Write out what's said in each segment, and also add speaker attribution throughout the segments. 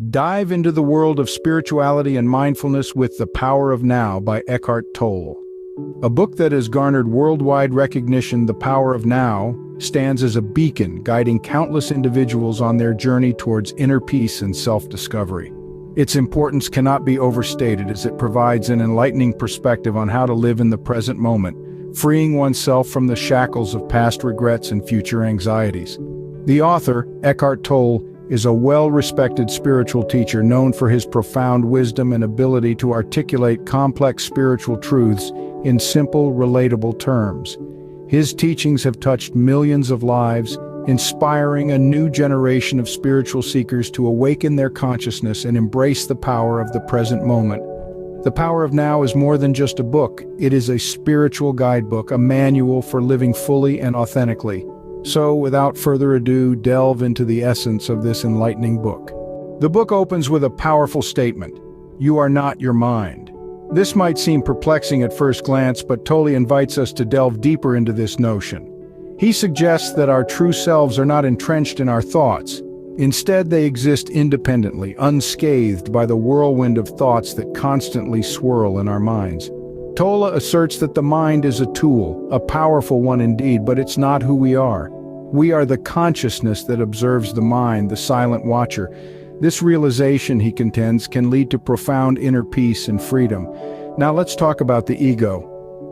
Speaker 1: Dive into the world of spirituality and mindfulness with The Power of Now by Eckhart Tolle. A book that has garnered worldwide recognition, The Power of Now stands as a beacon guiding countless individuals on their journey towards inner peace and self-discovery. Its importance cannot be overstated as it provides an enlightening perspective on how to live in the present moment, freeing oneself from the shackles of past regrets and future anxieties. The author, Eckhart Tolle, is a well-respected spiritual teacher known for his profound wisdom and ability to articulate complex spiritual truths in simple, relatable terms. His teachings have touched millions of lives, inspiring a new generation of spiritual seekers to awaken their consciousness and embrace the power of the present moment. The Power of Now is more than just a book. It is a spiritual guidebook, a manual for living fully and authentically. So, without further ado, delve into the essence of this enlightening book. The book opens with a powerful statement: "You are not your mind." This might seem perplexing at first glance, but Tolle invites us to delve deeper into this notion. He suggests that our true selves are not entrenched in our thoughts. Instead, they exist independently, unscathed by the whirlwind of thoughts that constantly swirl in our minds. Tolle asserts that the mind is a tool, a powerful one indeed, but it's not who we are. We are the consciousness that observes the mind, the silent watcher. This realization, he contends, can lead to profound inner peace and freedom. Now let's talk about the ego.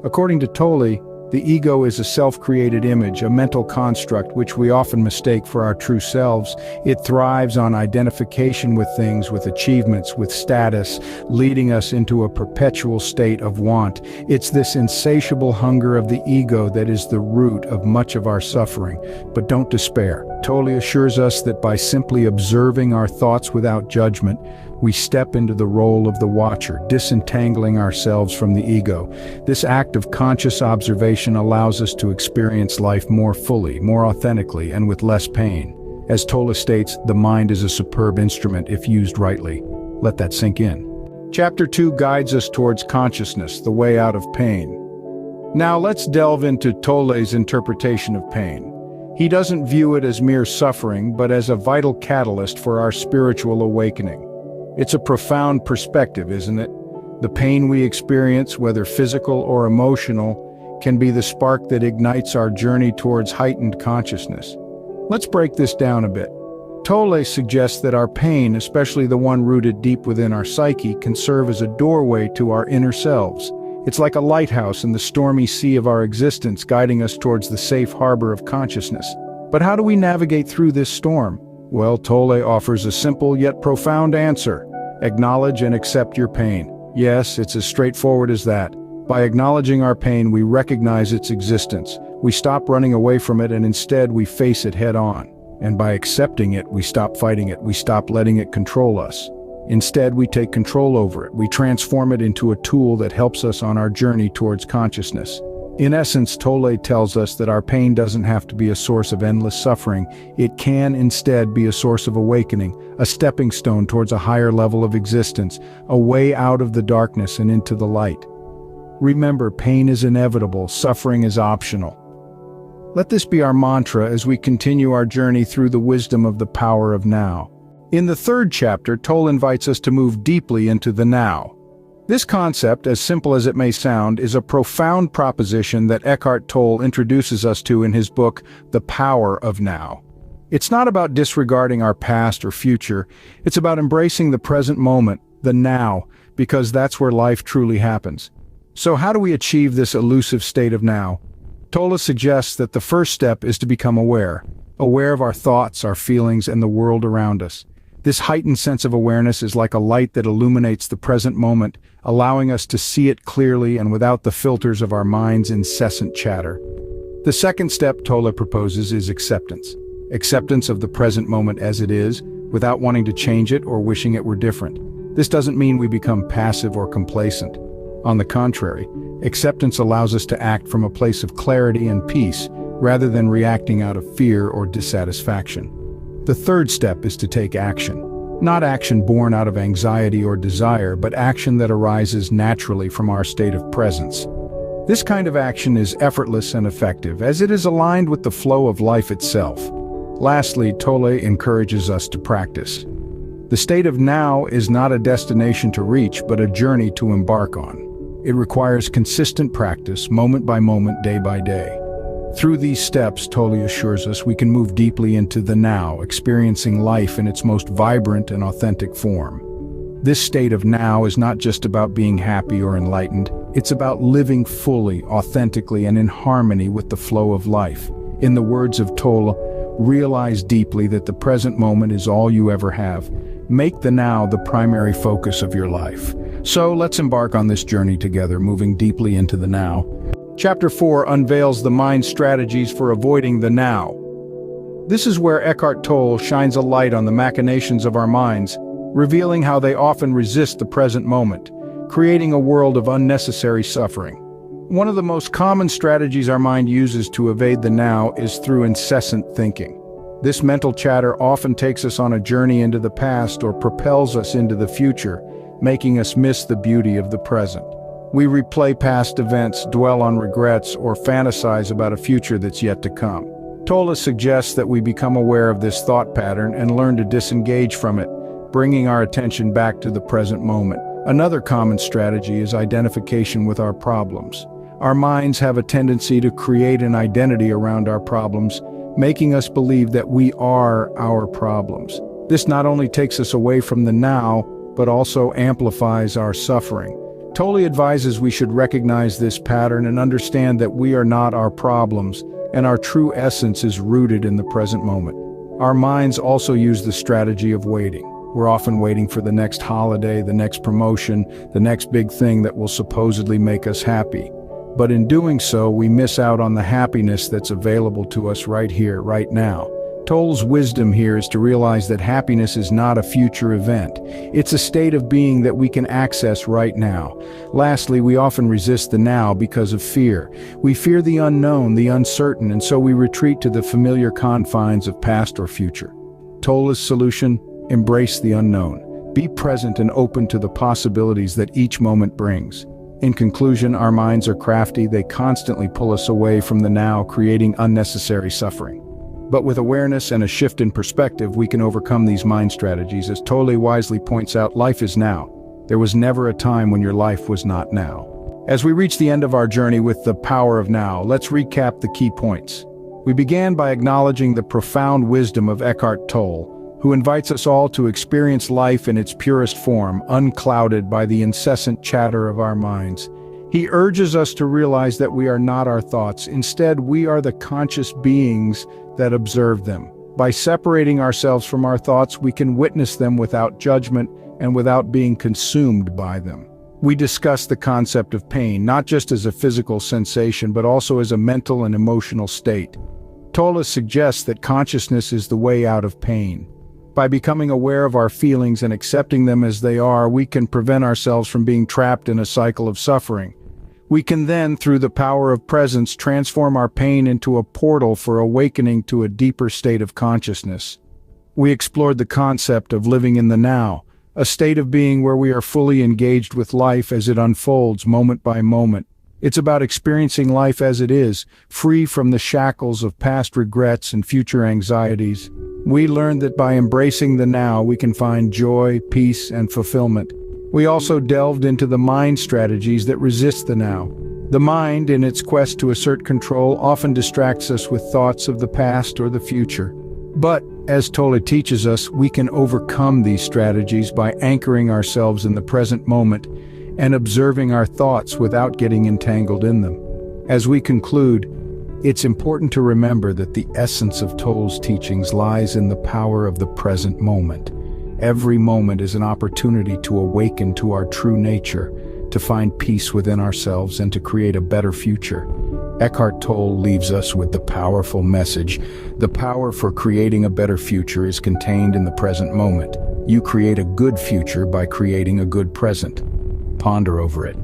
Speaker 1: According to Tolle, the ego is a self-created image, a mental construct which we often mistake for our true selves. It thrives on identification with things, with achievements, with status, leading us into a perpetual state of want. It's this insatiable hunger of the ego that is the root of much of our suffering. But don't despair. Tolle assures us that by simply observing our thoughts without judgment, we step into the role of the watcher, disentangling ourselves from the ego. This act of conscious observation allows us to experience life more fully, more authentically, and with less pain. As Tolle states, the mind is a superb instrument if used rightly. Let that sink in. Chapter 2 guides us towards consciousness, the way out of pain. Now let's delve into Tolle's interpretation of pain. He doesn't view it as mere suffering, but as a vital catalyst for our spiritual awakening. It's a profound perspective, isn't it? The pain we experience, whether physical or emotional, can be the spark that ignites our journey towards heightened consciousness. Let's break this down a bit. Tolle suggests that our pain, especially the one rooted deep within our psyche, can serve as a doorway to our inner selves. It's like a lighthouse in the stormy sea of our existence, guiding us towards the safe harbor of consciousness. But how do we navigate through this storm? Well, Tolle offers a simple yet profound answer. Acknowledge and accept your pain. Yes, it's as straightforward as that. By acknowledging our pain, we recognize its existence. We stop running away from it and instead we face it head on. And by accepting it, we stop fighting it. We stop letting it control us. Instead, we take control over it. We transform it into a tool that helps us on our journey towards consciousness. In essence, Tolle tells us that our pain doesn't have to be a source of endless suffering. It can instead be a source of awakening, a stepping stone towards a higher level of existence, a way out of the darkness and into the light. Remember, pain is inevitable, suffering is optional. Let this be our mantra as we continue our journey through the wisdom of the power of now. In the third chapter, Tolle invites us to move deeply into the now. This concept, as simple as it may sound, is a profound proposition that Eckhart Tolle introduces us to in his book, The Power of Now. It's not about disregarding our past or future, it's about embracing the present moment, the now, because that's where life truly happens. So how do we achieve this elusive state of now? Tolle suggests that the first step is to become aware of our thoughts, our feelings, and the world around us. This heightened sense of awareness is like a light that illuminates the present moment, allowing us to see it clearly and without the filters of our mind's incessant chatter. The second step Tolle proposes is acceptance. Acceptance of the present moment as it is, without wanting to change it or wishing it were different. This doesn't mean we become passive or complacent. On the contrary, acceptance allows us to act from a place of clarity and peace, rather than reacting out of fear or dissatisfaction. The third step is to take action. Not action born out of anxiety or desire, but action that arises naturally from our state of presence. This kind of action is effortless and effective, as it is aligned with the flow of life itself. Lastly, Tolle encourages us to practice. The state of now is not a destination to reach, but a journey to embark on. It requires consistent practice, moment by moment, day by day. Through these steps, Tolle assures us, we can move deeply into the now, experiencing life in its most vibrant and authentic form. This state of now is not just about being happy or enlightened, it's about living fully, authentically, and in harmony with the flow of life. In the words of Tolle, realize deeply that the present moment is all you ever have. Make the now the primary focus of your life. So let's embark on this journey together, moving deeply into the now. Chapter 4 unveils the mind's strategies for avoiding the now. This is where Eckhart Tolle shines a light on the machinations of our minds, revealing how they often resist the present moment, creating a world of unnecessary suffering. One of the most common strategies our mind uses to evade the now is through incessant thinking. This mental chatter often takes us on a journey into the past or propels us into the future, making us miss the beauty of the present. We replay past events, dwell on regrets, or fantasize about a future that's yet to come. Tolle suggests that we become aware of this thought pattern and learn to disengage from it, bringing our attention back to the present moment. Another common strategy is identification with our problems. Our minds have a tendency to create an identity around our problems, making us believe that we are our problems. This not only takes us away from the now, but also amplifies our suffering. Tolle advises we should recognize this pattern and understand that we are not our problems, and our true essence is rooted in the present moment. Our minds also use the strategy of waiting. We're often waiting for the next holiday, the next promotion, the next big thing that will supposedly make us happy. But in doing so, we miss out on the happiness that's available to us right here, right now. Tolle's wisdom here is to realize that happiness is not a future event. It's a state of being that we can access right now. Lastly, we often resist the now because of fear. We fear the unknown, the uncertain, and so we retreat to the familiar confines of past or future. Tolle's solution: embrace the unknown. Be present and open to the possibilities that each moment brings. In conclusion, our minds are crafty. They constantly pull us away from the now, creating unnecessary suffering. But with awareness and a shift in perspective, we can overcome these mind strategies. As Tolle wisely points out, life is now. There was never a time when your life was not now. As we reach the end of our journey with the power of now, let's recap the key points. We began by acknowledging the profound wisdom of Eckhart Tolle, who invites us all to experience life in its purest form, unclouded by the incessant chatter of our minds. He urges us to realize that we are not our thoughts. Instead, we are the conscious beings that observe them. By separating ourselves from our thoughts, we can witness them without judgment and without being consumed by them. We discuss the concept of pain, not just as a physical sensation, but also as a mental and emotional state. Tolle suggests that consciousness is the way out of pain. By becoming aware of our feelings and accepting them as they are, we can prevent ourselves from being trapped in a cycle of suffering. We can then, through the power of presence, transform our pain into a portal for awakening to a deeper state of consciousness. We explored the concept of living in the now, a state of being where we are fully engaged with life as it unfolds moment by moment. It's about experiencing life as it is, free from the shackles of past regrets and future anxieties. We learned that by embracing the now, we can find joy, peace, and fulfillment. We also delved into the mind strategies that resist the now. The mind, in its quest to assert control, often distracts us with thoughts of the past or the future. But, as Tolle teaches us, we can overcome these strategies by anchoring ourselves in the present moment and observing our thoughts without getting entangled in them. As we conclude, it's important to remember that the essence of Tolle's teachings lies in the power of the present moment. Every moment is an opportunity to awaken to our true nature, to find peace within ourselves, and to create a better future. Eckhart Tolle leaves us with the powerful message: the power for creating a better future is contained in the present moment. You create a good future by creating a good present. Ponder over it.